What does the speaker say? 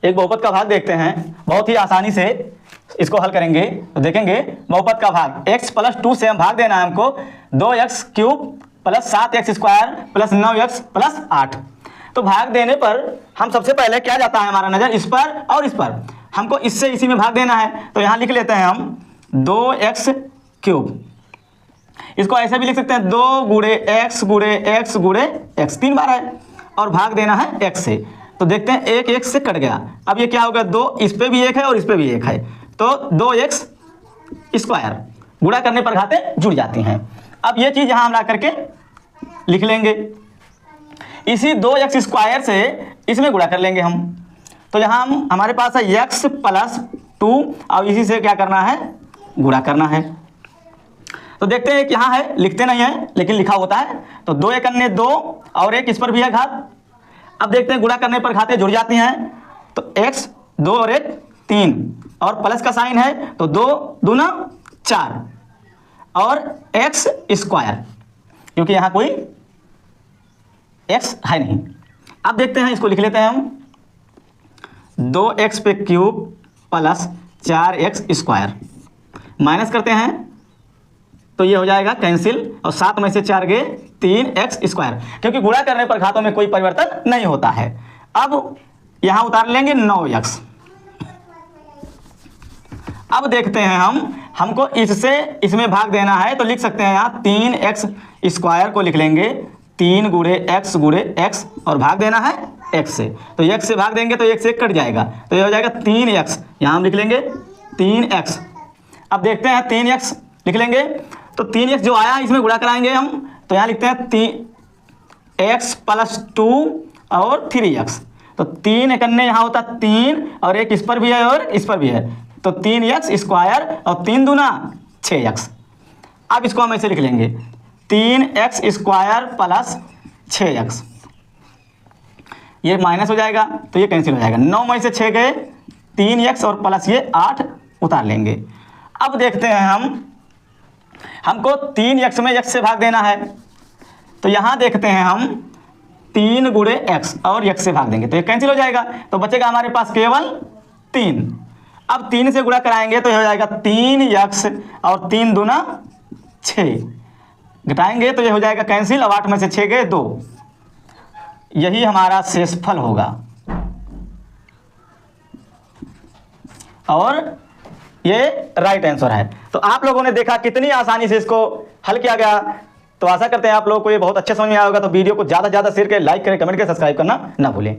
एक बहुपद का भाग देखते हैं, बहुत ही आसानी से इसको हल करेंगे। तो देखेंगे बहुपद का भाग x प्लस 2 से हम भाग देना है हमको 2x cube plus 7x square plus 9x plus 8। तो भाग देने पर हम सबसे पहले क्या जाता है हमारा नज़र, इस पर और इस पर, हमको इससे इसी में भाग देना है। तो यहाँ लिख लेते हैं हम 2x क्यूब, इसको ऐसे भी लिख सकते हैं 2 गुणे x गुणे x गुणे x, 3 बार है, और भाग देना है x से। तो देखते हैं एक x से कट गया, अब ये क्या होगा 2, इस पे भी 1 है और इस पे भी 1 है, तो 2x स्क्वायर, गुणा करने पर घातें जुड़ जाती हैं। अब ये चीज़ यहाँ हम ला करके लिख लेंगे, इसी 2x स्क्वायर से इसमें गुणा कर लेंगे हम। तो यहाँ हम हमारे पास है x प्लस 2 और इसी से क्या करना है, गुणा करना है। तो देखते हैं कि यहाँ है, लिखते नहीं है लेकिन लिखा होता है। तो 2 एक अन्य 2 और एक इस पर भी है घात। अब देखते हैं गुणा करने पर घातें जुड़ जाती हैं। तो x 2 और 1 3 और प्लस का साइन है तो 2 दूना 4 और x स्क्वायर, क्योंकि यहाँ कोई x है नहीं। अब देखते हैं, इसको लिख लेते हैं हम 2x पे cube plus 4x square, minus करते हैं तो ये हो जाएगा कैंसिल, और 7 में से 4 गए 3x स्क्वायर, क्योंकि गुणा करने पर घातों में कोई परिवर्तन नहीं होता है। अब यहाँ उतार लेंगे 9x। अब देखते हैं हमको इससे इसमें भाग देना है, तो लिख सकते हैं यहाँ 3x स्क्वायर को लिख लेंगे 3 गुणे x और भाग देना है x से। तो x से भाग देंगे तो x से कट जाएगा, तो ये हो जाएगा 3x, यहाँ हम लिख लेंगे 3x। अब देखते हैं 3x लिख लेंगे, तो 3x जो आया इसमें गुणा कराएंगे हम, तो यहाँ लिखते हैं 3x प्लस 2 और 3x। तो 3 एक अन्य यहाँ होता 3 और एक इस पर भी है और इस पर भी है, तो 3x स्क्वायर और 3 दूना 6x। अब इसको हम ऐसे लिख लेंगे 3x स्क्वायर प्लस 6x, ये माइनस हो जाएगा तो ये कैंसिल हो जाएगा। 9 में से 6 गए 3x और प्लस ये 8 उतार लेंगे। अब देखते हैं हमको 3x में x से भाग देना है, तो यहाँ देखते हैं हम 3 गुणे x और x से भाग देंगे तो ये कैंसिल हो जाएगा, तो बचेगा हमारे पास केवल 3। अब 3 से गुणा कराएंगे तो ये हो जाएगा 3x और 3 दूना 6, घटाएंगे तो ये हो जाएगा कैंसिल, और 8 में से 6 गए 2, यही हमारा शेषफल होगा। और ये राइट आंसर है। तो आप लोगों ने देखा कितनी आसानी से इसको हल किया गया। तो आशा करते हैं आप लोगों को ये बहुत अच्छे समझ में आया होगा। तो वीडियो को ज़्यादा से ज़्यादा शेयर करें, लाइक करें, कमेंट करें, सब्सक्राइब करना ना भूलें।